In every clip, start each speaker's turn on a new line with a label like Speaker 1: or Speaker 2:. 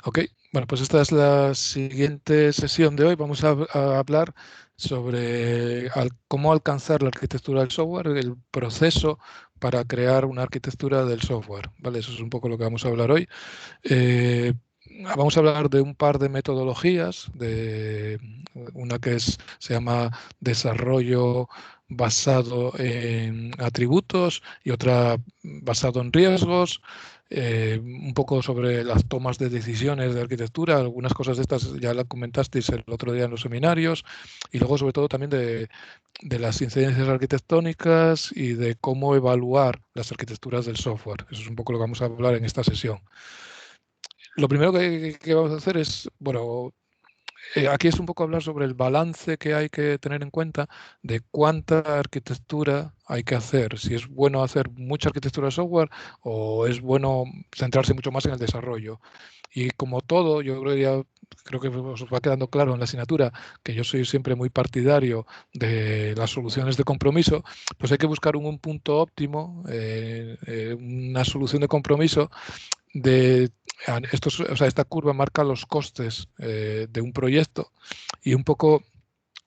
Speaker 1: Ok, bueno, pues esta es la siguiente sesión de hoy. Vamos a hablar sobre cómo alcanzar la arquitectura del software, el proceso para crear una arquitectura del software, ¿vale? Eso es un poco lo que vamos a hablar hoy. Eh, Vamos a hablar de un par de metodologías, de una que se llama desarrollo basado en atributos y otra basado en riesgos, un poco sobre las tomas de decisiones de arquitectura, algunas cosas de estas ya las comentasteis el otro día en los seminarios, y luego sobre todo también de las incidencias arquitectónicas y de cómo evaluar las arquitecturas del software. Eso es un poco lo que vamos a hablar en esta sesión. Lo primero que vamos a hacer es, bueno, aquí es un poco hablar sobre el balance que hay que tener en cuenta de cuánta arquitectura hay que hacer, si es bueno hacer mucha arquitectura de software o es bueno centrarse mucho más en el desarrollo. Y como todo, yo creo que os va quedando claro en la asignatura que yo soy siempre muy partidario de las soluciones de compromiso, pues hay que buscar un punto óptimo, una solución de compromiso de o sea, esta curva marca los costes de un proyecto y un poco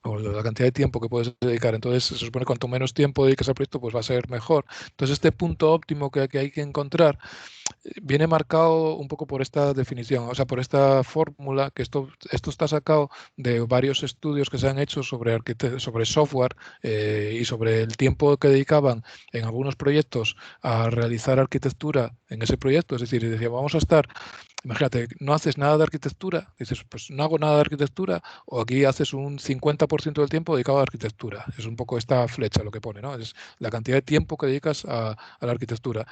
Speaker 1: o la cantidad de tiempo que puedes dedicar. Entonces, se supone que cuanto menos tiempo dediques al proyecto, pues va a ser mejor. Entonces, este punto óptimo que hay que encontrar viene marcado un poco por esta definición, o sea, por esta fórmula, que esto está sacado de varios estudios que se han hecho sobre software y sobre el tiempo que dedicaban en algunos proyectos a realizar arquitectura en ese proyecto. Es decir, decía, vamos a estar, imagínate, no haces nada de arquitectura, dices, pues no hago nada de arquitectura, o aquí haces un 50% del tiempo dedicado a arquitectura. Es un poco esta flecha lo que pone, ¿no? Es la cantidad de tiempo que dedicas a la arquitectura.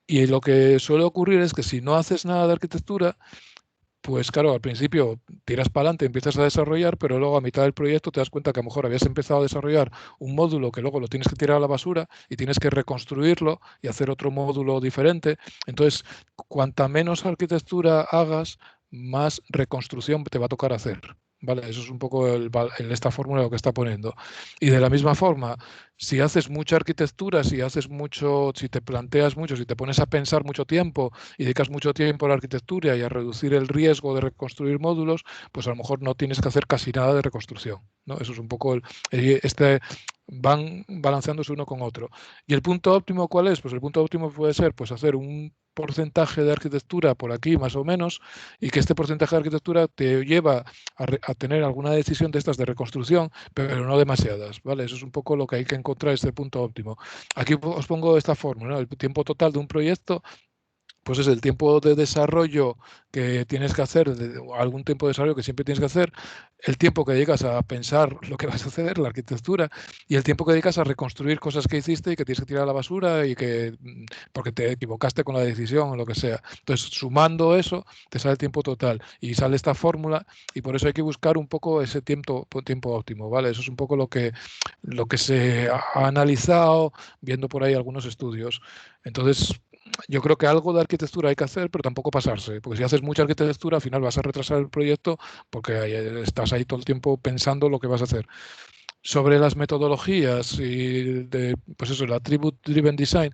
Speaker 1: Y lo que suele ocurrir es que si no haces nada de arquitectura, pues claro, al principio tiras para adelante, empiezas a desarrollar, pero luego a mitad del proyecto te das cuenta que a lo mejor habías empezado a desarrollar un módulo que luego lo tienes que tirar a la basura y tienes que reconstruirlo y hacer otro módulo diferente. Entonces, cuanta menos arquitectura hagas, más reconstrucción te va a tocar hacer. ¿Vale? Eso es un poco en esta fórmula lo que está poniendo. Y de la misma forma, si haces mucha arquitectura, si haces mucho, si te planteas mucho, si te pones a pensar mucho tiempo y dedicas mucho tiempo a la arquitectura y a reducir el riesgo de reconstruir módulos, pues a lo mejor no tienes que hacer casi nada de reconstrucción, ¿no? Eso es un poco van balanceándose uno con otro. ¿Y el punto óptimo cuál es? Pues el punto óptimo puede ser pues hacer un porcentaje de arquitectura por aquí más o menos y que este porcentaje de arquitectura te lleva a tener alguna decisión de estas de reconstrucción, pero no demasiadas, ¿vale? Eso es un poco lo que hay que encontrar, este punto óptimo. Aquí os pongo esta fórmula, ¿no? El tiempo total de un proyecto pues es el tiempo de desarrollo que tienes que hacer, algún tiempo de desarrollo que siempre tienes que hacer, el tiempo que dedicas a pensar lo que vas a hacer, la arquitectura, y el tiempo que dedicas a reconstruir cosas que hiciste y que tienes que tirar a la basura y que porque te equivocaste con la decisión o lo que sea. Entonces, sumando eso, te sale el tiempo total y sale esta fórmula y por eso hay que buscar un poco ese tiempo óptimo, ¿vale? Eso es un poco lo que se ha analizado viendo por ahí algunos estudios. Entonces, yo creo que algo de arquitectura hay que hacer, pero tampoco pasarse, porque si haces mucha arquitectura, al final vas a retrasar el proyecto porque estás ahí todo el tiempo pensando lo que vas a hacer. Sobre las metodologías y pues eso, el Attribute Driven Design,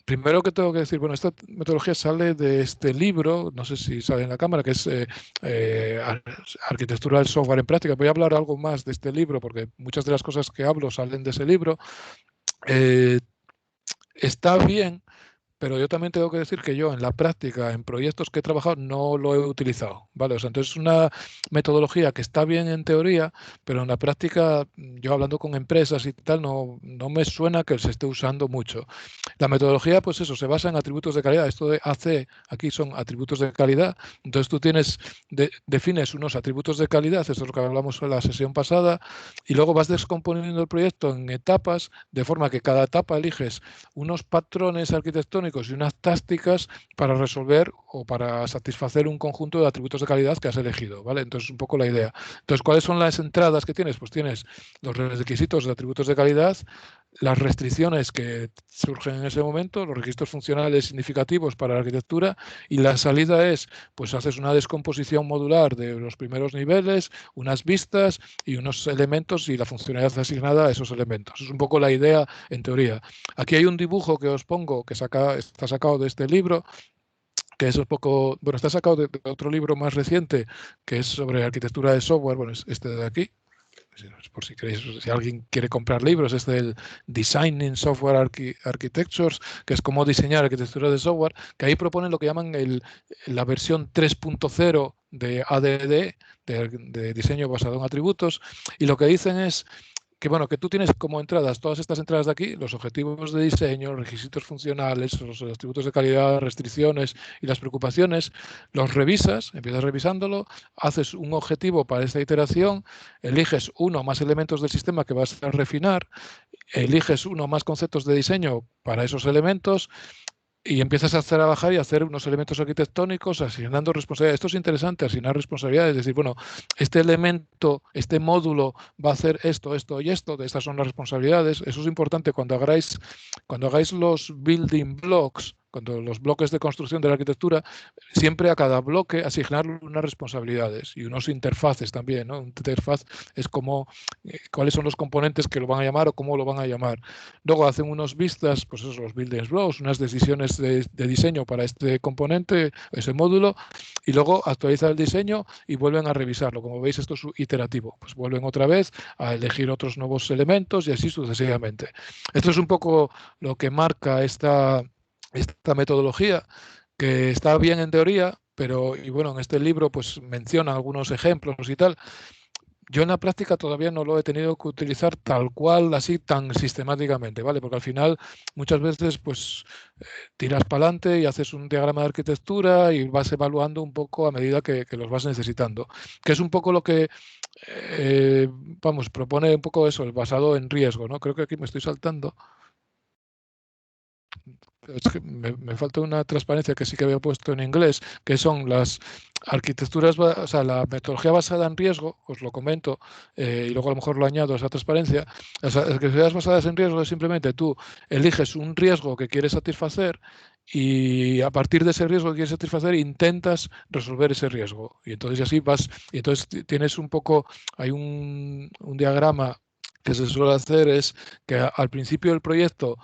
Speaker 1: primero que tengo que decir, bueno, esta metodología sale de este libro, no sé si sale en la cámara, que es eh, Arquitectura del Software en Práctica. Voy a hablar algo más de este libro porque muchas de las cosas que hablo salen de ese libro. Eh, Está bien, pero yo también tengo que decir que yo en la práctica, en proyectos que he trabajado, no lo he utilizado, ¿vale? O sea, entonces es una metodología que está bien en teoría, pero en la práctica, yo hablando con empresas y tal, no me suena que se esté usando mucho. La metodología, pues eso, se basa en atributos de calidad. Esto de AC, aquí son atributos de calidad. Entonces tú defines unos atributos de calidad, esto es lo que hablamos en la sesión pasada, y luego vas descomponiendo el proyecto en etapas, de forma que cada etapa eliges unos patrones arquitectónicos y unas tácticas para resolver o para satisfacer un conjunto de atributos de calidad que has elegido, ¿vale? Entonces, un poco la idea. Entonces, ¿cuáles son las entradas que tienes? Pues tienes los requisitos de atributos de calidad, las restricciones que surgen en ese momento, los registros funcionales significativos para la arquitectura y la salida es, pues haces una descomposición modular de los primeros niveles, unas vistas y unos elementos y la funcionalidad asignada a esos elementos. Es un poco la idea en teoría. Aquí hay un dibujo que os pongo que está sacado de este libro que es un poco, bueno, está sacado de otro libro más reciente, que es sobre arquitectura de software, bueno, es este de aquí, por si queréis, si alguien quiere comprar libros, es del Designing Software Architectures, que es cómo diseñar arquitectura de software, que ahí proponen lo que llaman la versión 3.0 de ADD, de diseño basado en atributos, y lo que dicen es que bueno, que tú tienes como entradas, todas estas entradas de aquí, los objetivos de diseño, requisitos funcionales, los atributos de calidad, restricciones y las preocupaciones, los revisas, empiezas revisándolo, haces un objetivo para esta iteración, eliges uno o más elementos del sistema que vas a refinar, eliges uno o más conceptos de diseño para esos elementos, y empiezas a trabajar y a hacer unos elementos arquitectónicos asignando responsabilidades. Esto es interesante, asignar responsabilidades, es decir, bueno, este elemento, este módulo va a hacer esto, esto y esto, de estas son las responsabilidades. Eso es importante cuando hagáis los building blocks, cuando los bloques de construcción de la arquitectura, siempre a cada bloque asignarle unas responsabilidades y unos interfaces también, ¿no? Un interfaz es como cuáles son los componentes que lo van a llamar o cómo lo van a llamar. Luego hacen unos vistas, pues eso, los building blocks, unas decisiones de diseño para este componente, ese módulo, y luego actualizan el diseño y vuelven a revisarlo. Como veis, esto es iterativo. Pues vuelven otra vez a elegir otros nuevos elementos y así sucesivamente. Esto es un poco lo que marca esta metodología, que está bien en teoría, pero y bueno, en este libro pues menciona algunos ejemplos y tal. Yo en la práctica todavía no lo he tenido que utilizar tal cual, así tan sistemáticamente, ¿vale? Porque al final muchas veces pues tiras para adelante y haces un diagrama de arquitectura y vas evaluando un poco a medida que los vas necesitando. Que es un poco lo que, vamos, propone un poco eso, el basado en riesgo, ¿no? Creo que aquí me estoy saltando. Es que me falta una transparencia que sí que había puesto en inglés, que son las arquitecturas, o sea, la metodología basada en riesgo, os lo comento, y luego a lo mejor lo añado a esa transparencia. Las arquitecturas basadas en riesgo es simplemente tú eliges un riesgo que quieres satisfacer y a partir de ese riesgo que quieres satisfacer intentas resolver ese riesgo. Y entonces así vas, y entonces tienes un poco, hay un diagrama que se suele hacer es que al principio del proyecto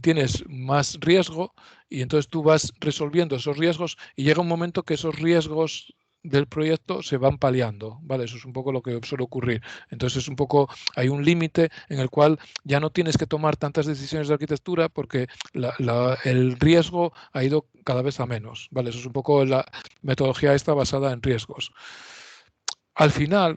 Speaker 1: tienes más riesgo y entonces tú vas resolviendo esos riesgos y llega un momento que esos riesgos del proyecto se van paliando, ¿vale? Eso es un poco lo que suele ocurrir. Entonces es un poco, hay un límite en el cual ya no tienes que tomar tantas decisiones de arquitectura porque el riesgo ha ido cada vez a menos, ¿vale? Eso es un poco la metodología esta basada en riesgos. Al final,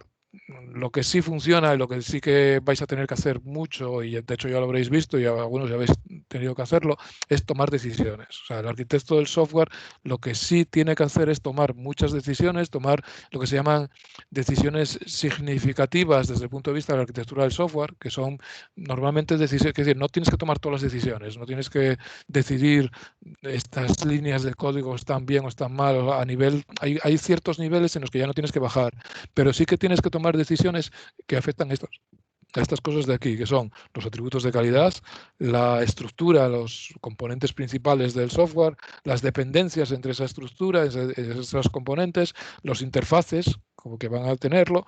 Speaker 1: lo que sí funciona y lo que sí que vais a tener que hacer mucho, y de hecho ya lo habréis visto y algunos ya habéis tenido que hacerlo, es tomar decisiones. O sea, el arquitecto del software lo que sí tiene que hacer es tomar muchas decisiones, tomar lo que se llaman decisiones significativas desde el punto de vista de la arquitectura del software, que son normalmente decisiones, es decir, no tienes que tomar todas las decisiones, no tienes que decidir estas líneas de código están bien o están mal, a nivel, hay ciertos niveles en los que ya no tienes que bajar, pero sí que tienes que tomar decisiones que afectan a estas cosas de aquí, que son los atributos de calidad, la estructura, los componentes principales del software, las dependencias entre esa estructura, esos componentes, los interfaces, como que van a tenerlo,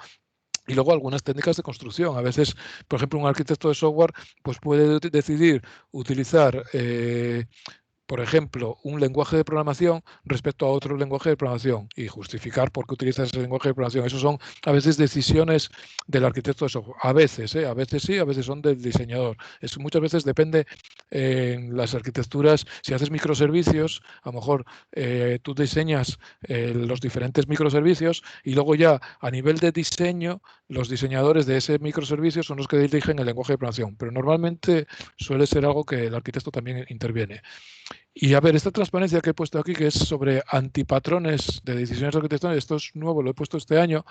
Speaker 1: y luego algunas técnicas de construcción. A veces, por ejemplo, un arquitecto de software pues puede decidir utilizar por ejemplo, un lenguaje de programación respecto a otro lenguaje de programación y justificar por qué utilizas ese lenguaje de programación. Eso son a veces decisiones del arquitecto de software. A veces sí, a veces son del diseñador. Muchas veces depende en las arquitecturas, si haces microservicios, a lo mejor tú diseñas los diferentes microservicios y luego ya a nivel de diseño, los diseñadores de ese microservicio son los que dirigen el lenguaje de programación. Pero normalmente suele ser algo que el arquitecto también interviene. Y a ver, esta transparencia que he puesto aquí, que es sobre antipatrones de decisiones arquitectónicas, esto es nuevo, lo he puesto este año,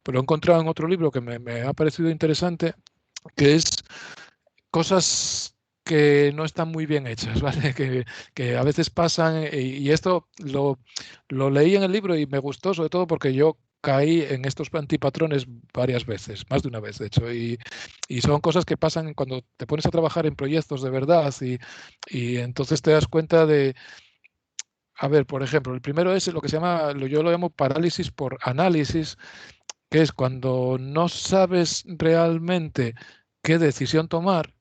Speaker 1: pero lo he encontrado en otro libro que me ha parecido interesante, que es cosas que no están muy bien hechas, ¿vale? Que a veces pasan, y esto lo leí en el libro y me gustó, sobre todo porque yo caí en estos antipatrones varias veces, más de una vez, de hecho, y son cosas que pasan cuando te pones a trabajar en proyectos de verdad y entonces te das cuenta de, a ver, por ejemplo, el primero es lo que se llama, yo lo llamo parálisis por análisis, que es cuando no sabes realmente qué decisión tomar,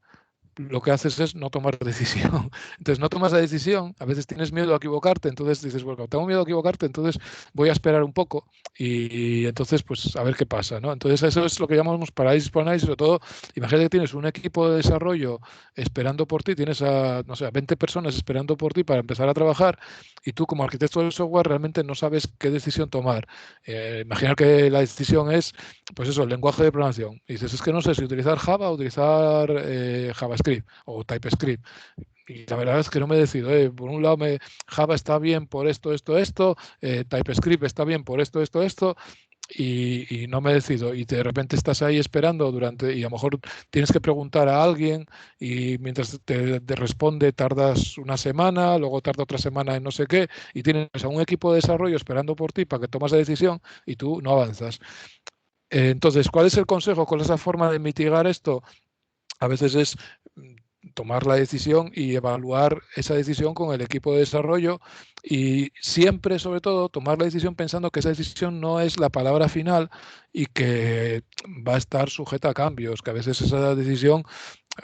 Speaker 1: lo que haces es no tomar decisión. Entonces no tomas la decisión, a veces tienes miedo a equivocarte, entonces dices, bueno, tengo miedo a equivocarte, entonces voy a esperar un poco y entonces pues a ver qué pasa, ¿no? Entonces eso es lo que llamamos parálisis por análisis, sobre todo, imagínate que tienes un equipo de desarrollo esperando por ti, tienes a, no sé, a 20 personas esperando por ti para empezar a trabajar y tú como arquitecto del software realmente no sabes qué decisión tomar. Imagina que la decisión es, pues eso, el lenguaje de programación. Y dices, es que no sé si utilizar Java o utilizar JavaScript o TypeScript. Y la verdad es que no me decido. Por un lado, Java está bien por esto, esto, esto. TypeScript está bien por esto, esto, esto. Y no me decido. Y de repente estás ahí esperando y a lo mejor tienes que preguntar a alguien y mientras te responde tardas una semana, luego tarda otra semana en no sé qué, y tienes a un equipo de desarrollo esperando por ti para que tomes la decisión y tú no avanzas. Entonces, ¿cuál es el consejo? ¿Cuál es la forma de mitigar esto? A veces es tomar la decisión y evaluar esa decisión con el equipo de desarrollo y siempre, sobre todo, tomar la decisión pensando que esa decisión no es la palabra final y que va a estar sujeta a cambios, que a veces esa decisión,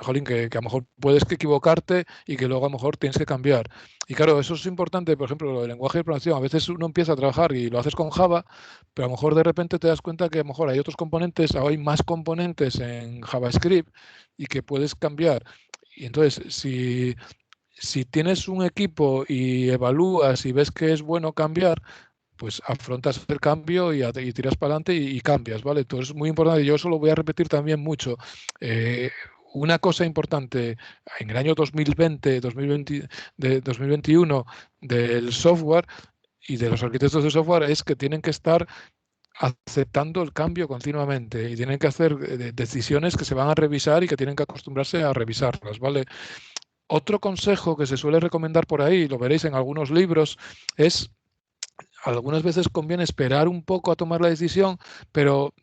Speaker 1: jolín, que a lo mejor puedes que equivocarte y que luego a lo mejor tienes que cambiar. Y claro, eso es importante, por ejemplo, lo del lenguaje de programación. A veces uno empieza a trabajar y lo haces con Java, pero a lo mejor de repente te das cuenta que a lo mejor hay otros componentes, o hay más componentes en JavaScript y que puedes cambiar. Y entonces, si tienes un equipo y evalúas y ves que es bueno cambiar, pues afrontas el cambio y tiras para adelante y cambias, ¿vale? Entonces es muy importante. Yo eso lo voy a repetir también mucho. Eh, una cosa importante en el año 2020, 2021 del software y de los arquitectos de software es que tienen que estar aceptando el cambio continuamente y tienen que hacer decisiones que se van a revisar y que tienen que acostumbrarse a revisarlas, ¿vale? Otro consejo que se suele recomendar por ahí, lo veréis en algunos libros, es algunas veces conviene esperar un poco a tomar la decisión, pero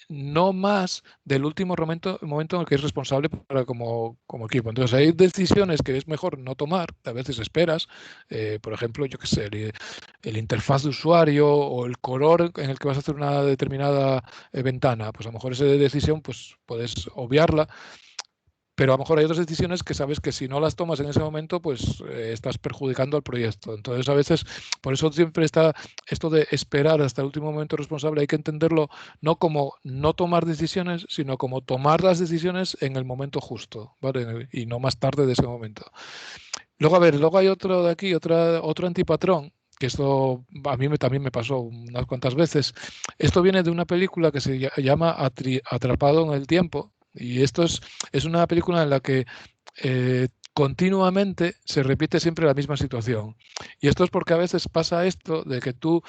Speaker 1: no más del último momento en el que es responsable para como equipo. Entonces hay decisiones que es mejor no tomar, a veces esperas, por ejemplo, yo qué sé, el interfaz de usuario o el color en el que vas a hacer una determinada ventana, pues a lo mejor esa decisión pues puedes obviarla, pero a lo mejor hay otras decisiones que sabes que si no las tomas en ese momento, pues estás perjudicando al proyecto. Entonces, a veces, por eso siempre está esto de esperar hasta el último momento responsable, hay que entenderlo no como no tomar decisiones, sino como tomar las decisiones en el momento justo, ¿vale? Y no más tarde de ese momento. Luego, a ver, luego hay otro de aquí, otro antipatrón, que esto a mí también me pasó unas cuantas veces. Esto viene de una película que se llama Atrapado en el tiempo, y esto es una película en la que continuamente se repite siempre la misma situación. Y esto es porque a veces pasa esto de que tú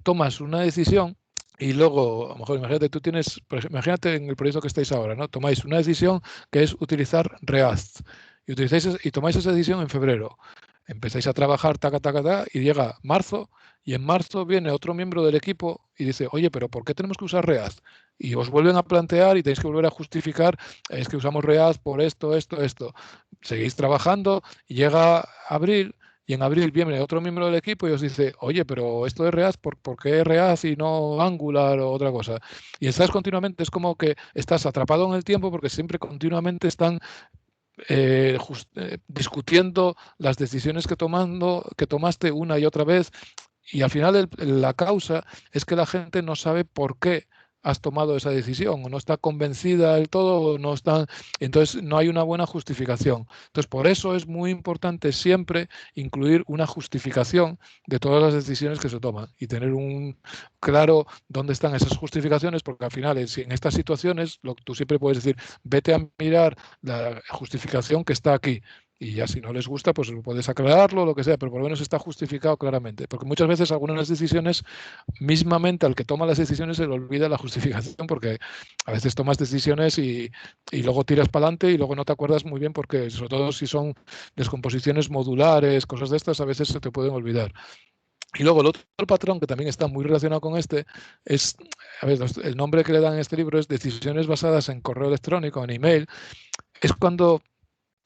Speaker 1: tomas una decisión y luego, a lo mejor, imagínate, tú tienes, imagínate en el proyecto que estáis ahora, ¿no? Tomáis una decisión que es utilizar React y tomáis esa decisión en febrero. Empezáis a trabajar, taca, taca, taca, y llega marzo, y en marzo viene otro miembro del equipo y dice, oye, pero ¿por qué tenemos que usar React? Y os vuelven a plantear y tenéis que volver a justificar, es que usamos React por esto, esto, esto. Seguís trabajando y llega abril y en abril viene otro miembro del equipo y os dice, oye, pero esto de React, ¿por qué React y no Angular o otra cosa? Y estás continuamente, es como que estás atrapado en el tiempo porque siempre continuamente están discutiendo las decisiones que tomaste una y otra vez y al final la causa es que la gente no sabe por qué has tomado esa decisión o no está convencida del todo o no está, entonces no hay una buena justificación. Entonces por eso es muy importante siempre incluir una justificación de todas las decisiones que se toman y tener un claro dónde están esas justificaciones porque al final en estas situaciones tú siempre puedes decir vete a mirar la justificación que está aquí y ya si no les gusta, pues puedes aclararlo, lo que sea, pero por lo menos está justificado claramente. Porque muchas veces algunas decisiones, mismamente al que toma las decisiones se le olvida la justificación, porque a veces tomas decisiones y luego tiras para adelante y luego no te acuerdas muy bien porque, sobre todo si son descomposiciones modulares, cosas de estas, a veces se te pueden olvidar. Y luego el otro patrón que también está muy relacionado con este es, a ver, el nombre que le dan en este libro es decisiones basadas en correo electrónico, en email. Es cuando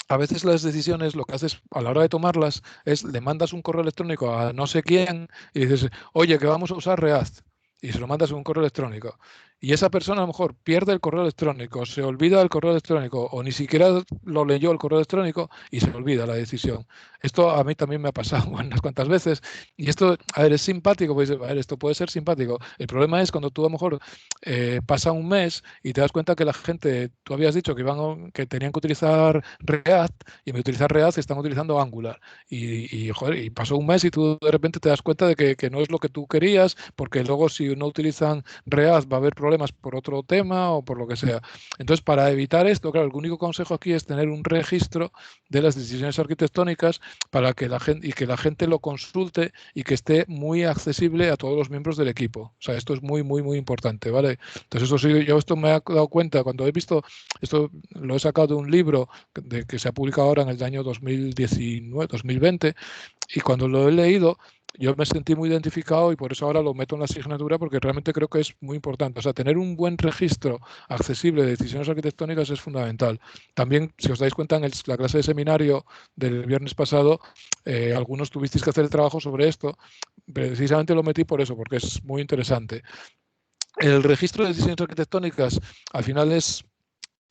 Speaker 1: a veces las decisiones, lo que haces a la hora de tomarlas es le mandas un correo electrónico a no sé quién y dices, oye, que vamos a usar React. Y se lo mandas en un correo electrónico. y esa persona a lo mejor pierde el correo electrónico, se olvida del correo electrónico o ni siquiera lo leyó el correo electrónico y se olvida la decisión. Esto a mí también me ha pasado unas cuantas veces y esto, a ver, es simpático, pues, a ver, esto puede ser simpático. El problema es cuando tú a lo mejor pasa un mes y te das cuenta que la gente, tú habías dicho que tenían que utilizar React y en vez de utilizar React están utilizando Angular joder, y pasó un mes y tú de repente te das cuenta de que no es lo que tú querías porque luego si no utilizan React va a haber problemas por otro tema o por lo que sea. Entonces, para evitar esto, claro, el único consejo aquí es tener un registro de las decisiones arquitectónicas para que la gente lo consulte y que esté muy accesible a todos los miembros del equipo. O sea, esto es muy, muy, muy importante, ¿vale? Entonces, eso sí, yo esto me he dado cuenta cuando he visto, esto lo he sacado de un libro que se ha publicado ahora en el año 2019, 2020, y cuando lo he leído, yo me sentí muy identificado y por eso ahora lo meto en la asignatura porque realmente creo que es muy importante. O sea, tener un buen registro accesible de decisiones arquitectónicas es fundamental. También, si os dais cuenta, en la clase de seminario del viernes pasado, algunos tuvisteis que hacer el trabajo sobre esto. Precisamente lo metí por eso, porque es muy interesante. El registro de decisiones arquitectónicas, al final es,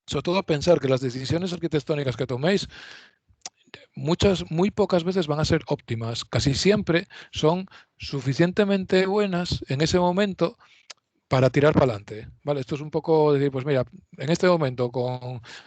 Speaker 1: sobre todo, pensar que las decisiones arquitectónicas que toméis muy pocas veces van a ser óptimas. Casi siempre son suficientemente buenas en ese momento para tirar para adelante. ¿Vale? Esto es un poco decir, pues mira, en este momento,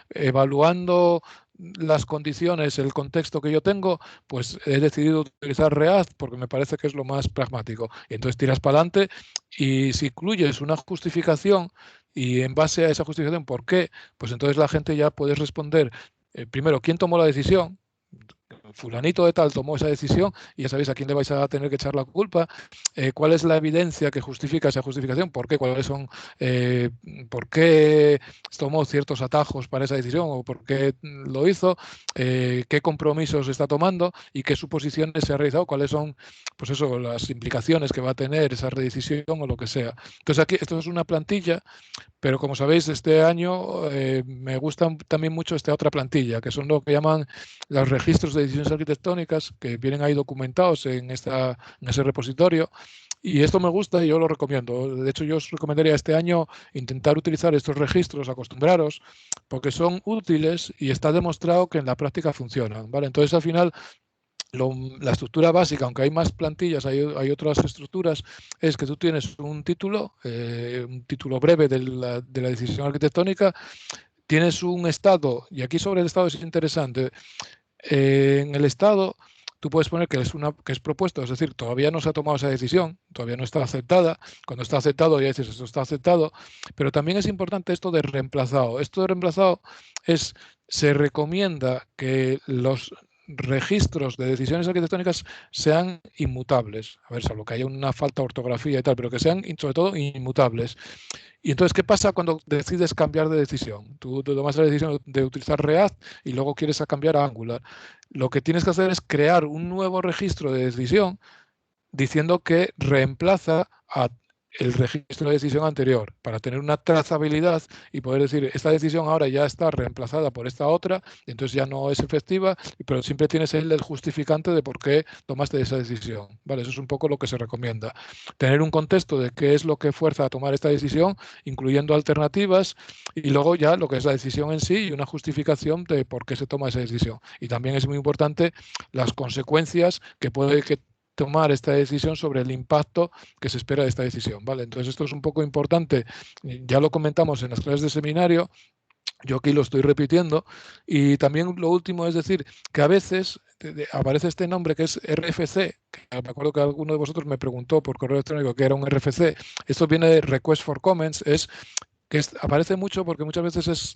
Speaker 1: evaluando las condiciones, el contexto que yo tengo, pues he decidido utilizar React porque me parece que es lo más pragmático. Y entonces tiras para adelante y si incluyes una justificación y en base a esa justificación, ¿por qué? Pues entonces la gente ya puede responder, primero, ¿quién tomó la decisión? Fulanito de tal tomó esa decisión y ya sabéis a quién le vais a tener que echar la culpa, cuál es la evidencia que justifica esa justificación, por qué, eh, por qué tomó ciertos atajos para esa decisión o por qué lo hizo, qué compromisos está tomando y qué suposiciones se ha realizado, cuáles son, pues eso, las implicaciones que va a tener esa redecisión o lo que sea. Entonces aquí esto es una plantilla, pero como sabéis, este año me gusta también mucho esta otra plantilla, que son lo que llaman los registros de decisiones arquitectónicas, que vienen ahí documentados en ese repositorio. Y esto me gusta y yo lo recomiendo. De hecho, yo os recomendaría este año intentar utilizar estos registros, acostumbraros, porque son útiles y está demostrado que en la práctica funcionan, ¿vale? Entonces, al final, la estructura básica, aunque hay más plantillas, hay otras estructuras, es que tú tienes un título breve de la decisión arquitectónica, tienes un estado, y aquí sobre el estado es interesante, en el estado tú puedes poner que es propuesto, es decir, todavía no se ha tomado esa decisión, todavía no está aceptada, cuando está aceptado ya dices esto está aceptado, pero también es importante esto de reemplazado. Esto de reemplazado se recomienda que los registros de decisiones arquitectónicas sean inmutables, a ver, salvo que haya una falta de ortografía y tal, pero que sean sobre todo inmutables. Y entonces, ¿qué pasa cuando decides cambiar de decisión? Tú tomas la decisión de utilizar React y luego quieres cambiar a Angular. Lo que tienes que hacer es crear un nuevo registro de decisión diciendo que reemplaza a el registro de decisión anterior para tener una trazabilidad y poder decir esta decisión ahora ya está reemplazada por esta otra, y entonces ya no es efectiva, pero siempre tienes el justificante de por qué tomaste esa decisión. ¿Vale? Eso es un poco lo que se recomienda. Tener un contexto de qué es lo que fuerza a tomar esta decisión, incluyendo alternativas, y luego ya lo que es la decisión en sí y una justificación de por qué se toma esa decisión. Y también es muy importante las consecuencias que puede que tomar esta decisión sobre el impacto que se espera de esta decisión, ¿vale? Entonces esto es un poco importante, ya lo comentamos en las clases de seminario, yo aquí lo estoy repitiendo, y también lo último es decir que a veces aparece este nombre que es RFC, que me acuerdo que alguno de vosotros me preguntó por correo electrónico qué era un RFC, esto viene de Request for Comments, aparece mucho porque muchas veces es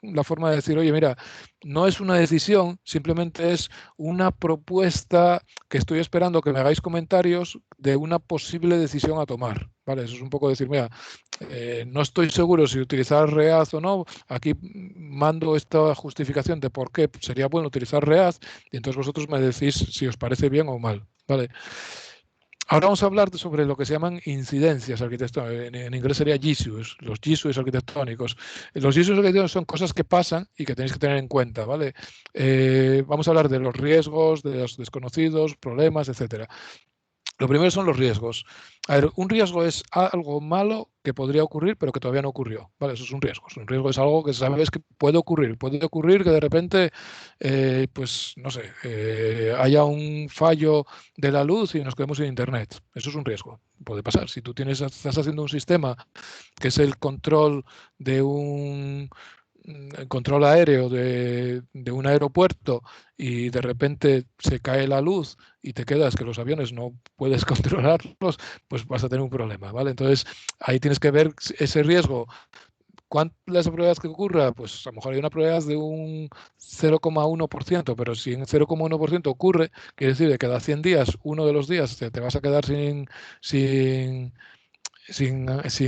Speaker 1: la forma de decir, oye, mira, no es una decisión, simplemente es una propuesta que estoy esperando que me hagáis comentarios de una posible decisión a tomar. ¿Vale? Eso es un poco decir, mira, no estoy seguro si utilizar React o no, aquí mando esta justificación de por qué sería bueno utilizar React y entonces vosotros me decís si os parece bien o mal. ¿Vale? Ahora vamos a hablar sobre lo que se llaman incidencias arquitectónicas. En inglés sería issues, los issues arquitectónicos. Los issues arquitectónicos son cosas que pasan y que tenéis que tener en cuenta, ¿vale? Vamos a hablar de los riesgos, de los desconocidos, problemas, etcétera. Lo primero son los riesgos. A ver, un riesgo es algo malo que podría ocurrir, pero que todavía no ocurrió, ¿vale? Eso es un riesgo. Un riesgo es algo que sabes que puede ocurrir. Puede ocurrir que de repente, pues, no sé, haya un fallo de la luz y nos quedemos sin Internet. Eso es un riesgo. Puede pasar. Si tú estás haciendo un sistema que es el control de el control aéreo de un aeropuerto y de repente se cae la luz y te quedas que los aviones no puedes controlarlos, pues vas a tener un problema, ¿vale? Entonces ahí tienes que ver ese riesgo. ¿Cuántas probabilidades que ocurra? Pues a lo mejor hay una probabilidad de un 0,1%, pero si en 0,1% ocurre, quiere decir que cada 100 días, uno de los días te vas a quedar sin, sin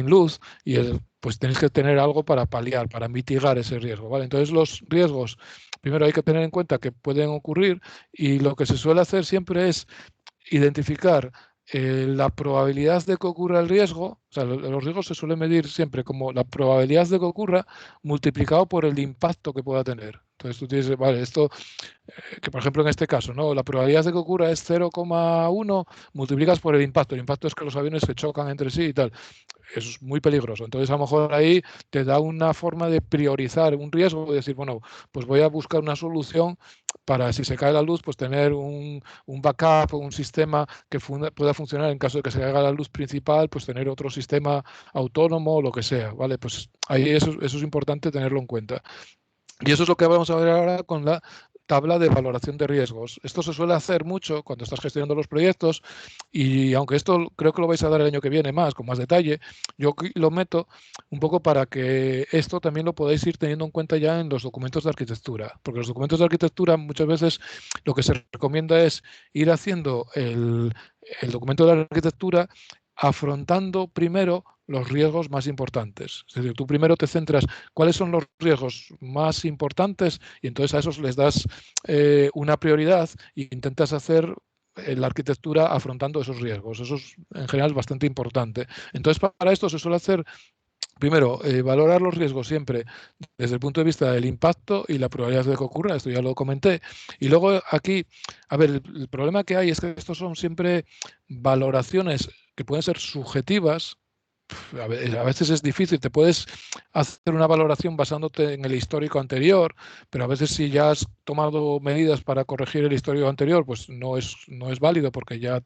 Speaker 1: luz y pues tenéis que tener algo para paliar, para mitigar ese riesgo, ¿vale? Entonces los riesgos, primero hay que tener en cuenta que pueden ocurrir y lo que se suele hacer siempre es identificar la probabilidad de que ocurra el riesgo, o sea, los riesgos se suelen medir siempre como la probabilidad de que ocurra multiplicado por el impacto que pueda tener. Entonces tú tienes, vale, esto que por ejemplo en este caso, ¿no? La probabilidad de que ocurra es 0,1, multiplicas por el impacto. El impacto es que los aviones se chocan entre sí y tal. Eso es muy peligroso. Entonces, a lo mejor ahí te da una forma de priorizar un riesgo, de decir, bueno, pues voy a buscar una solución para, si se cae la luz, pues tener un backup o un sistema que pueda funcionar en caso de que se caiga la luz principal, pues tener otro sistema autónomo o lo que sea, ¿vale? Pues ahí eso es importante tenerlo en cuenta. Y eso es lo que vamos a ver ahora con la tabla de valoración de riesgos. Esto se suele hacer mucho cuando estás gestionando los proyectos y aunque esto creo que lo vais a dar el año que viene más, con más detalle, yo lo meto un poco para que esto también lo podáis ir teniendo en cuenta ya en los documentos de arquitectura, porque los documentos de arquitectura muchas veces lo que se recomienda es ir haciendo el documento de la arquitectura afrontando primero los riesgos más importantes. Es decir, tú primero te centras cuáles son los riesgos más importantes y entonces a esos les das una prioridad e intentas hacer la arquitectura afrontando esos riesgos. Eso es en general bastante importante. Entonces, para esto se suele hacer, primero, valorar los riesgos siempre desde el punto de vista del impacto y la probabilidad de que ocurra, esto ya lo comenté. Y luego aquí, a ver, el problema que hay es que estos son siempre valoraciones que pueden ser subjetivas. A veces es difícil, te puedes hacer una valoración basándote en el histórico anterior, pero a veces si ya has tomado medidas para corregir el histórico anterior, pues no es válido porque ya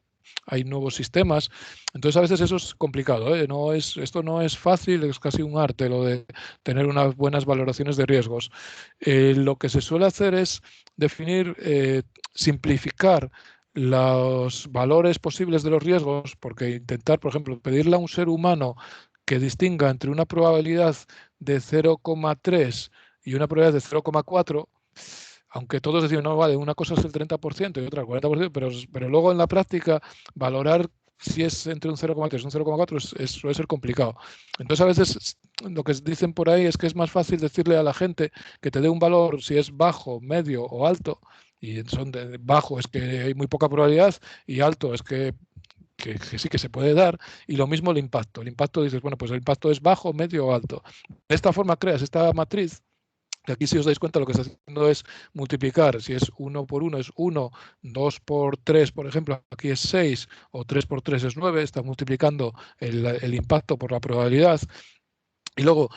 Speaker 1: hay nuevos sistemas. Entonces a veces eso es complicado, ¿eh? Esto no es fácil, es casi un arte lo de tener unas buenas valoraciones de riesgos. Lo que se suele hacer es definir, simplificar los valores posibles de los riesgos, porque intentar, por ejemplo, pedirle a un ser humano que distinga entre una probabilidad de 0,3 y una probabilidad de 0,4, aunque todos decimos, no, vale, una cosa es el 30% y otra el 40%, pero luego en la práctica valorar si es entre un 0,3 y un 0,4 suele ser complicado. Entonces, a veces lo que dicen por ahí es que es más fácil decirle a la gente que te dé un valor si es bajo, medio o alto, y son bajo es que hay muy poca probabilidad y alto es que sí que se puede dar, y lo mismo el impacto. El impacto dices, bueno, pues el impacto es bajo, medio o alto. De esta forma creas esta matriz, que aquí si os dais cuenta lo que está haciendo es multiplicar, si es 1 por 1 es 1, 2 por 3, por ejemplo, aquí es 6, o 3 por 3 es 9, está multiplicando el impacto por la probabilidad. Y luego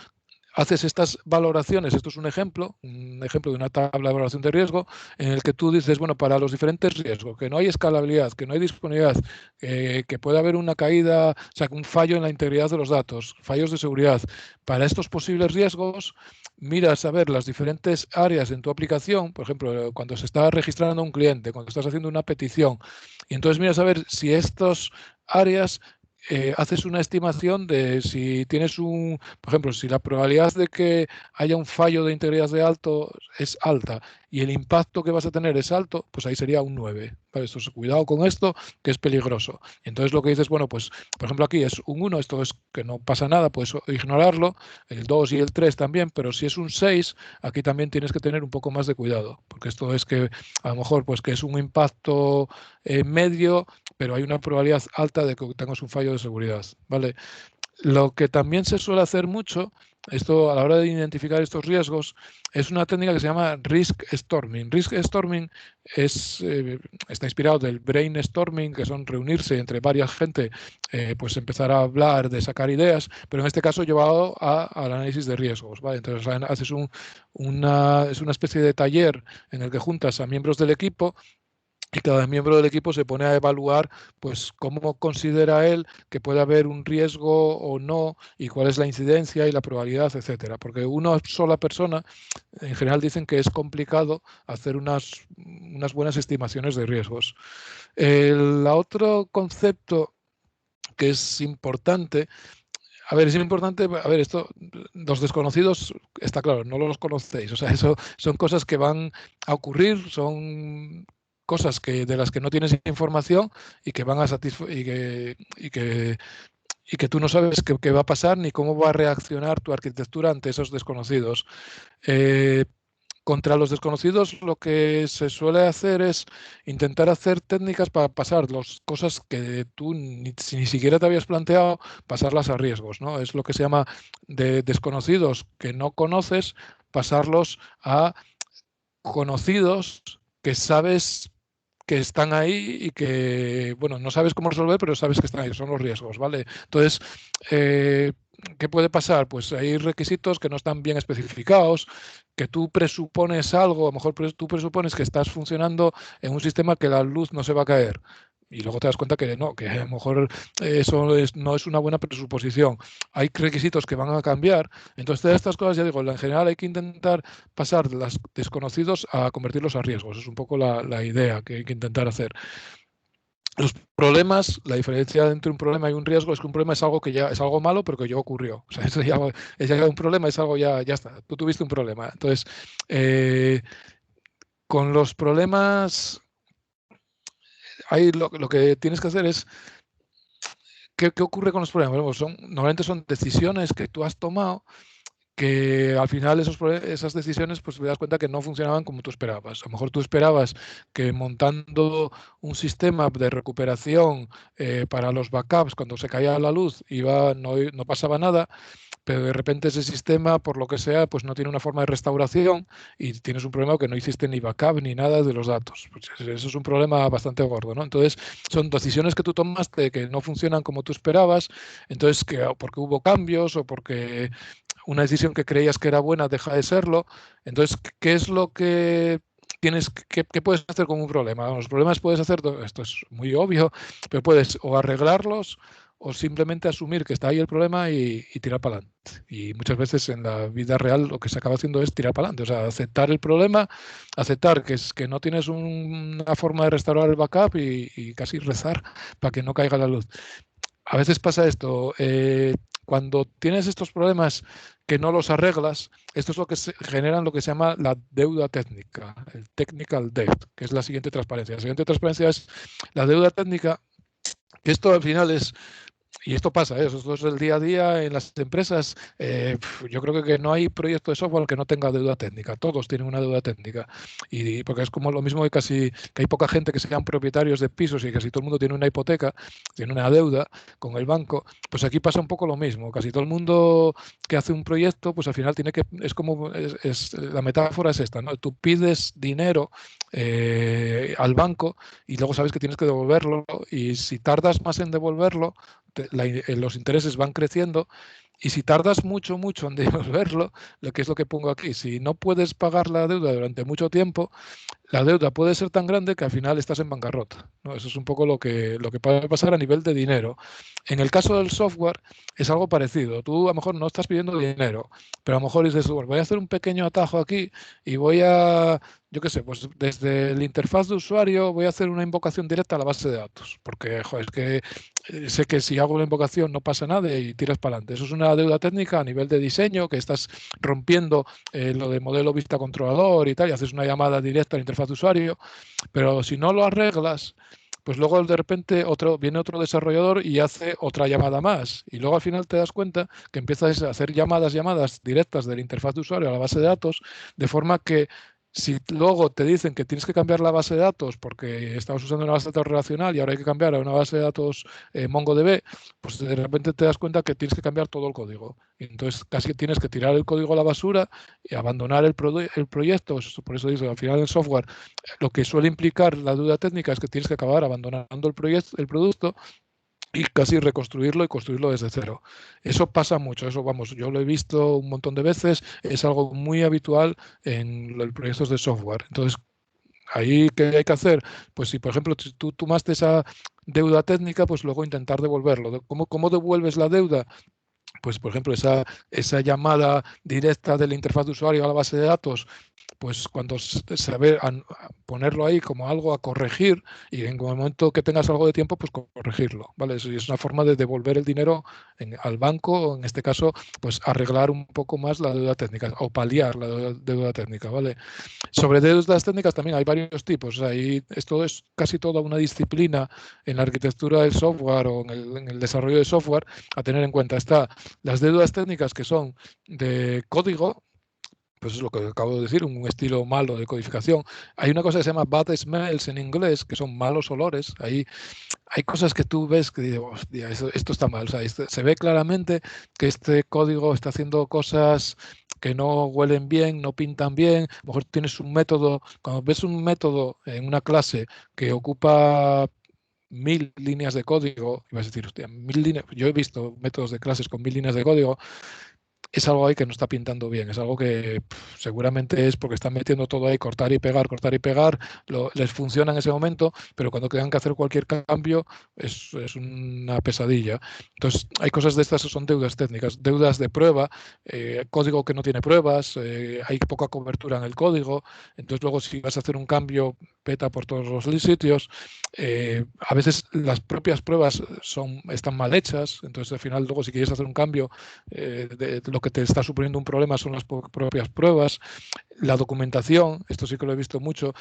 Speaker 1: haces estas valoraciones, esto es un ejemplo de una tabla de valoración de riesgo, en el que tú dices, bueno, para los diferentes riesgos, que no hay escalabilidad, que no hay disponibilidad, que puede haber una caída, o sea, un fallo en la integridad de los datos, fallos de seguridad. Para estos posibles riesgos, miras a ver las diferentes áreas en tu aplicación, por ejemplo, cuando se está registrando un cliente, cuando estás haciendo una petición, y entonces miras a ver si estas áreas haces una estimación de si tienes por ejemplo, si la probabilidad de que haya un fallo de integridad de alto es alta y el impacto que vas a tener es alto, pues ahí sería un 9. ¿Vale? Cuidado con esto, que es peligroso. Entonces lo que dices, bueno, pues por ejemplo aquí es un 1, esto es que no pasa nada, puedes ignorarlo, el 2 y el 3 también, pero si es un 6, aquí también tienes que tener un poco más de cuidado, porque esto es que a lo mejor pues que es un impacto medio, pero hay una probabilidad alta de que tengas un fallo de seguridad, ¿vale? Lo que también se suele hacer mucho esto a la hora de identificar estos riesgos es una técnica que se llama Risk Storming. Risk Storming está inspirado del brainstorming, que son reunirse entre varias gente, pues empezar a hablar, de sacar ideas, pero en este caso llevado al análisis de riesgos, ¿vale? Entonces haces es una especie de taller en el que juntas a miembros del equipo y cada miembro del equipo se pone a evaluar pues cómo considera él que puede haber un riesgo o no y cuál es la incidencia y la probabilidad, etcétera. Porque una sola persona, en general dicen que es complicado hacer unas buenas estimaciones de riesgos. El otro concepto que es importante, es importante, esto, los desconocidos, está claro, no los conocéis, o sea, eso son cosas que van a ocurrir, son cosas de las que no tienes información y que van a y que tú no sabes qué va a pasar ni cómo va a reaccionar tu arquitectura ante esos desconocidos. Eh, Contra los desconocidos lo que se suele hacer es intentar hacer técnicas para pasar las cosas que tú ni siquiera te habías planteado, pasarlas a riesgos, ¿no? Es lo que se llama de desconocidos que no conoces, pasarlos a conocidos que sabes que están ahí y que, bueno, no sabes cómo resolver, pero sabes que están ahí, son los riesgos, ¿vale? Entonces, ¿qué puede pasar? Pues hay requisitos que no están bien especificados, que tú presupones algo, a lo mejor tú presupones que estás funcionando en un sistema que la luz no se va a caer. Y luego te das cuenta que no, que a lo mejor no es una buena presuposición. Hay requisitos que van a cambiar. Entonces, todas estas cosas, ya digo, en general hay que intentar pasar de los desconocidos a convertirlos a riesgos. Es un poco la idea que hay que intentar hacer. Los problemas, la diferencia entre un problema y un riesgo es que un problema es algo que ya es algo malo, pero que ya ocurrió. O sea, eso ya es ya un problema, es algo ya está. Tú tuviste un problema. Entonces, con los problemas, lo que tienes que hacer es ¿qué ocurre con los problemas? Bueno, normalmente son decisiones que tú has tomado que al final esas decisiones pues te das cuenta que no funcionaban como tú esperabas. A lo mejor tú esperabas que montando un sistema de recuperación para los backups cuando se caía la luz no pasaba nada, pero de repente ese sistema, por lo que sea, pues no tiene una forma de restauración y tienes un problema que no hiciste ni backup ni nada de los datos. Pues eso es un problema bastante gordo, ¿no? Entonces, son decisiones que tú tomaste que no funcionan como tú esperabas, entonces, porque hubo cambios o porque una decisión que creías que era buena deja de serlo. Entonces, ¿qué es lo que qué puedes hacer con un problema? Los problemas puedes hacer, esto es muy obvio, pero puedes o arreglarlos o simplemente asumir que está ahí el problema y tirar para adelante. Y muchas veces en la vida real lo que se acaba haciendo es tirar para adelante, o sea, aceptar el problema, aceptar que no tienes una forma de restaurar el backup y casi rezar para que no caiga la luz. A veces pasa esto, cuando tienes estos problemas que no los arreglas, esto es lo que generan lo que se llama la deuda técnica, el technical debt, que es la siguiente transparencia. La siguiente transparencia es la deuda técnica, que esto al final es, y esto pasa, esto es el día a día en las empresas. Yo creo que no hay proyecto de software que no tenga deuda técnica. Todos tienen una deuda técnica. Y porque es como lo mismo que hay poca gente que sean propietarios de pisos y casi todo el mundo tiene una hipoteca, tiene una deuda con el banco. Pues aquí pasa un poco lo mismo. Casi todo el mundo que hace un proyecto, pues al final la metáfora es esta, ¿no? Tú pides dinero al banco y luego sabes que tienes que devolverlo y si tardas más en devolverlo, los intereses van creciendo y si tardas mucho en devolverlo, lo que es lo que pongo aquí, si no puedes pagar la deuda durante mucho tiempo, la deuda puede ser tan grande que al final estás en bancarrota, ¿no? Eso es un poco lo que puede pasar a nivel de dinero. En el caso del software es algo parecido. Tú a lo mejor no estás pidiendo dinero, pero a lo mejor dices, bueno, voy a hacer un pequeño atajo aquí y yo qué sé, pues desde la interfaz de usuario voy a hacer una invocación directa a la base de datos, porque joder, es que sé que si hago una invocación no pasa nada y tiras para adelante. Eso es una deuda técnica a nivel de diseño, que estás rompiendo lo de modelo vista controlador y tal, y haces una llamada directa a la interfaz de usuario, pero si no lo arreglas, pues luego de repente viene otro desarrollador y hace otra llamada más. Y luego al final te das cuenta que empiezas a hacer llamadas directas de la interfaz de usuario a la base de datos, de forma que Si luego te dicen que tienes que cambiar la base de datos porque estabas usando una base de datos relacional y ahora hay que cambiar a una base de datos MongoDB, pues de repente te das cuenta que tienes que cambiar todo el código. Y entonces casi tienes que tirar el código a la basura y abandonar el proyecto. Por eso digo, al final el software, lo que suele implicar la duda técnica es que tienes que acabar abandonando el proyecto, el producto, y casi reconstruirlo y construirlo desde cero. Eso pasa mucho, eso vamos, yo lo he visto un montón de veces, es algo muy habitual en los proyectos de software. Entonces, ahí, ¿qué hay que hacer? Pues si, por ejemplo, si tú tomaste esa deuda técnica, pues luego intentar devolverlo. ¿Cómo devuelves la deuda? Pues, por ejemplo, esa llamada directa de la interfaz de usuario a la base de datos, pues cuando saber ponerlo ahí como algo a corregir y en el momento que tengas algo de tiempo, pues corregirlo, ¿vale? Eso es una forma de devolver el dinero al banco o en este caso, pues arreglar un poco más la deuda técnica o paliar la deuda técnica, ¿vale? Sobre deudas técnicas también hay varios tipos. O sea, esto es casi toda una disciplina en la arquitectura del software o en el desarrollo de software a tener en cuenta. Está las deudas técnicas que son de código, pues es lo que acabo de decir, un estilo malo de codificación. Hay una cosa que se llama bad smells en inglés, que son malos olores. Ahí hay cosas que tú ves que dices, hostia, esto está mal. O sea, se ve claramente que este código está haciendo cosas que no huelen bien, no pintan bien. A lo mejor tienes un método, cuando ves un método en una clase que ocupa 1000 líneas de código, y vas a decir, hostia, 1000 líneas. Yo he visto métodos de clases con 1000 líneas de código, es algo ahí que no está pintando bien, es algo que seguramente es porque están metiendo todo ahí, cortar y pegar, les funciona en ese momento, pero cuando tengan que hacer cualquier cambio es una pesadilla. Entonces, hay cosas de estas que son deudas técnicas, deudas de prueba, código que no tiene pruebas, hay poca cobertura en el código, entonces luego si vas a hacer un cambio, peta por todos los sitios. A veces las propias pruebas están mal hechas, entonces al final luego si quieres hacer un cambio, lo que te está suponiendo un problema son las propias pruebas, la documentación, esto sí que lo he visto mucho,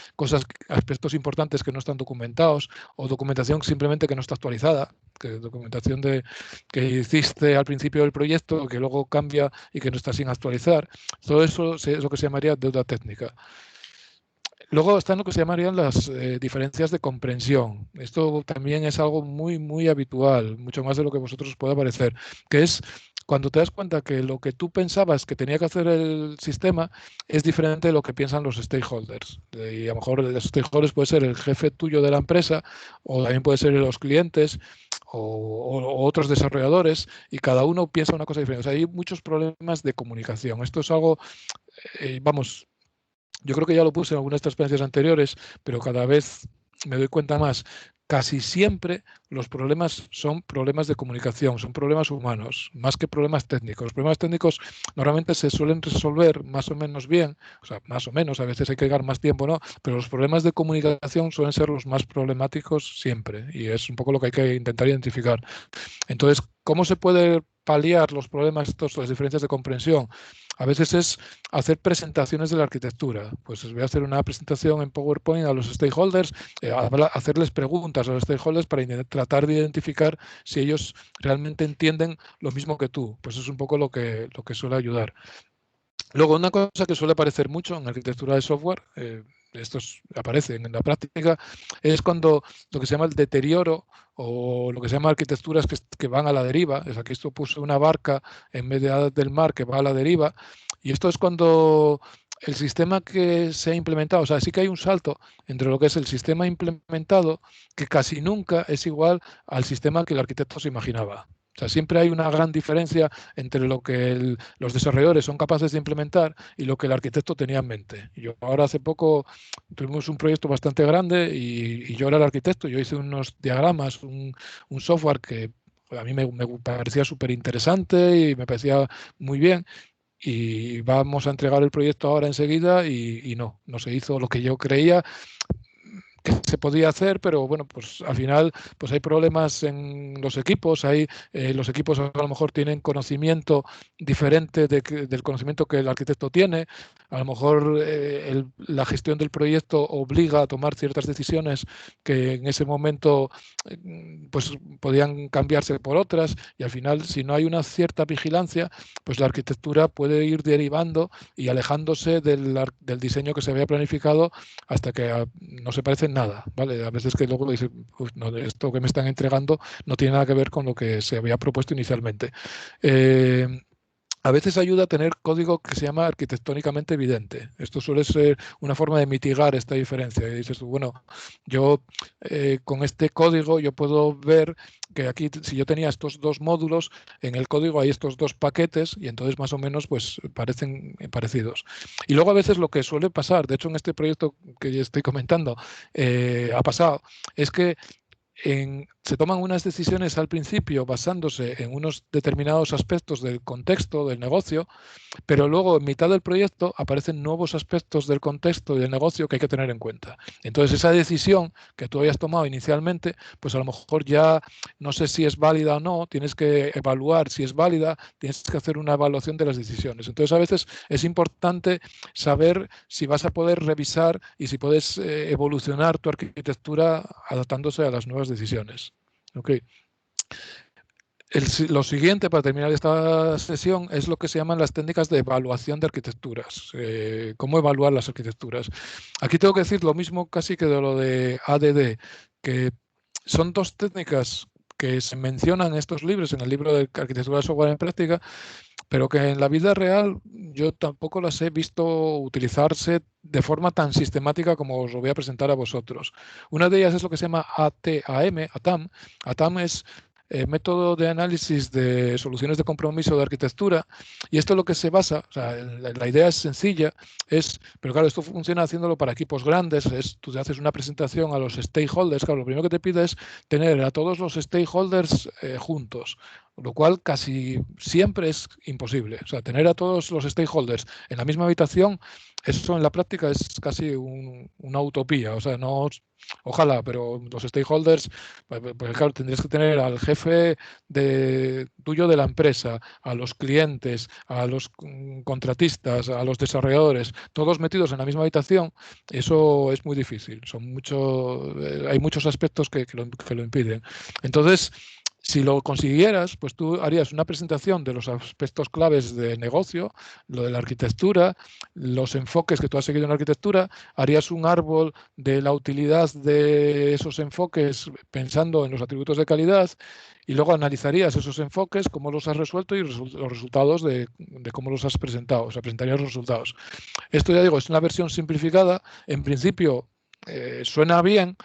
Speaker 1: aspectos importantes que no están documentados o documentación simplemente que no está actualizada, que documentación que hiciste al principio del proyecto que luego cambia y que no está sin actualizar. Todo eso es lo que se llamaría deuda técnica. Luego están lo que se llamarían las diferencias de comprensión. Esto también es algo muy, muy habitual, mucho más de lo que a vosotros os pueda parecer, que es cuando te das cuenta que lo que tú pensabas que tenía que hacer el sistema es diferente de lo que piensan los stakeholders. Y a lo mejor los stakeholders puede ser el jefe tuyo de la empresa o también puede ser los clientes o otros desarrolladores y cada uno piensa una cosa diferente. O sea, hay muchos problemas de comunicación. Esto es algo, vamos, yo creo que ya lo puse en algunas transparencias anteriores, pero cada vez me doy cuenta más. Casi siempre los problemas son problemas de comunicación, son problemas humanos, más que problemas técnicos. Los problemas técnicos normalmente se suelen resolver más o menos bien, o sea, más o menos, a veces hay que llegar más tiempo, ¿no? Pero los problemas de comunicación suelen ser los más problemáticos siempre, y es un poco lo que hay que intentar identificar. Entonces, ¿cómo se puede paliar los problemas estos, las diferencias de comprensión? A veces es hacer presentaciones de la arquitectura. Pues os voy a hacer una presentación en PowerPoint a los stakeholders, hacerles preguntas a los stakeholders para tratar de identificar si ellos realmente entienden lo mismo que tú. Pues es un poco lo que suele ayudar. Luego, una cosa que suele aparecer mucho en arquitectura de software, aparece en la práctica, es cuando lo que se llama el deterioro o lo que se llama arquitecturas que van a la deriva. Es aquí esto puse una barca en medio del mar que va a la deriva. Y esto es cuando el sistema que se ha implementado, o sea, sí que hay un salto entre lo que es el sistema implementado, que casi nunca es igual al sistema que el arquitecto se imaginaba. O sea, siempre hay una gran diferencia entre lo que los desarrolladores son capaces de implementar y lo que el arquitecto tenía en mente. Yo ahora hace poco tuvimos un proyecto bastante grande y yo era el arquitecto, yo hice unos diagramas, un software que a mí me parecía súper interesante y me parecía muy bien. Y vamos a entregar el proyecto ahora enseguida y no se hizo lo que yo creía. que se podía hacer, pero bueno, pues al final pues hay problemas en los equipos, los equipos a lo mejor tienen conocimiento diferente del conocimiento que el arquitecto tiene, a lo mejor la gestión del proyecto obliga a tomar ciertas decisiones que en ese momento pues podían cambiarse por otras, y al final, si no hay una cierta vigilancia, pues la arquitectura puede ir derivando y alejándose del diseño que se había planificado hasta que no se parece en nada, ¿vale? A veces que luego dice, no, esto que me están entregando no tiene nada que ver con lo que se había propuesto inicialmente. A veces ayuda a tener código que se llama arquitectónicamente evidente. Esto suele ser una forma de mitigar esta diferencia. Y dices, bueno, yo con este código yo puedo ver que aquí, si yo tenía estos dos módulos, en el código hay estos dos paquetes y entonces más o menos pues parecen parecidos. Y luego a veces lo que suele pasar, de hecho en este proyecto que yo estoy comentando, ha pasado, es que se toman unas decisiones al principio basándose en unos determinados aspectos del contexto del negocio, pero luego en mitad del proyecto aparecen nuevos aspectos del contexto y del negocio que hay que tener en cuenta. Entonces esa decisión que tú hayas tomado inicialmente, pues a lo mejor ya no sé si es válida o no, tienes que evaluar si es válida, tienes que hacer una evaluación de las decisiones. Entonces a veces es importante saber si vas a poder revisar y si puedes evolucionar tu arquitectura adaptándose a las nuevas decisiones. Okay. Lo siguiente, para terminar esta sesión, es lo que se llaman las técnicas de evaluación de arquitecturas. ¿Cómo evaluar las arquitecturas? Aquí tengo que decir lo mismo casi que de lo de ADD, que son dos técnicas que se mencionan en estos libros, en el libro de Arquitectura de Software en Práctica, pero que en la vida real yo tampoco las he visto utilizarse de forma tan sistemática como os lo voy a presentar a vosotros. Una de ellas es lo que se llama ATAM. ATAM es método de análisis de soluciones de compromiso de arquitectura, y esto es lo que se basa, o sea, la idea es sencilla, pero claro, esto funciona haciéndolo para equipos grandes, tú haces una presentación a los stakeholders, claro, lo primero que te pide es tener a todos los stakeholders juntos, lo cual casi siempre es imposible. O sea, tener a todos los stakeholders en la misma habitación, eso en la práctica es casi una utopía. O sea, no, ojalá, pero los stakeholders, pues claro, tendrías que tener al jefe tuyo de la empresa, a los clientes, a los contratistas, a los desarrolladores, todos metidos en la misma habitación. Eso es muy difícil. Hay muchos aspectos que lo impiden. Entonces, si lo consiguieras, pues tú harías una presentación de los aspectos claves de negocio, lo de la arquitectura, los enfoques que tú has seguido en la arquitectura, harías un árbol de la utilidad de esos enfoques pensando en los atributos de calidad, y luego analizarías esos enfoques, cómo los has resuelto y los resultados de cómo los has presentado. O sea, presentarías los resultados. Esto, ya digo, es una versión simplificada. En principio suena bien.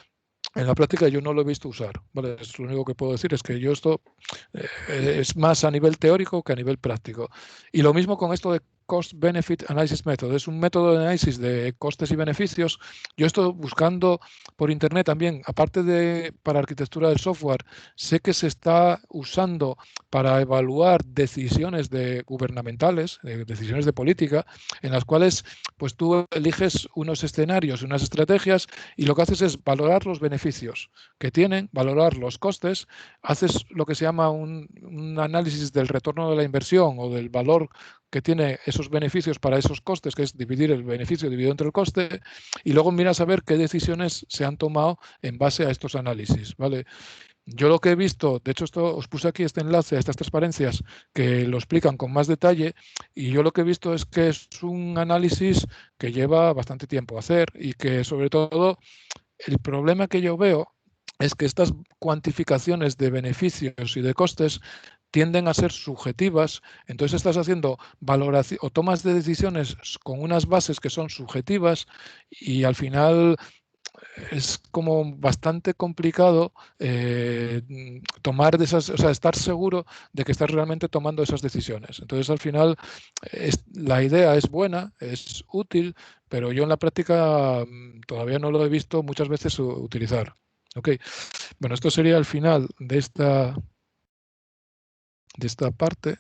Speaker 1: En la práctica yo no lo he visto usar, ¿vale? Es lo único que puedo decir, es que yo esto es más a nivel teórico que a nivel práctico. Y lo mismo con esto de Cost Benefit Analysis Method. Es un método de análisis de costes y beneficios. Yo estoy buscando por internet también, aparte de para arquitectura del software, sé que se está usando para evaluar decisiones gubernamentales, decisiones de política, en las cuales pues tú eliges unos escenarios, unas estrategias, y lo que haces es valorar los beneficios que tienen, valorar los costes, haces lo que se llama un análisis del retorno de la inversión o del valor que tiene esos beneficios para esos costes, que es dividir el beneficio dividido entre el coste, y luego miras a ver qué decisiones se han tomado en base a estos análisis, ¿vale? Yo lo que he visto, de hecho os puse aquí este enlace a estas transparencias que lo explican con más detalle, y yo lo que he visto es que es un análisis que lleva bastante tiempo hacer y que sobre todo el problema que yo veo es que estas cuantificaciones de beneficios y de costes tienden a ser subjetivas, entonces estás haciendo valoración o tomas de decisiones con unas bases que son subjetivas, y al final es como bastante complicado tomar o sea, estar seguro de que estás realmente tomando esas decisiones. Entonces, al final, la idea es buena, es útil, pero yo en la práctica todavía no lo he visto muchas veces utilizar. Okay. Bueno, esto sería el final de esta parte.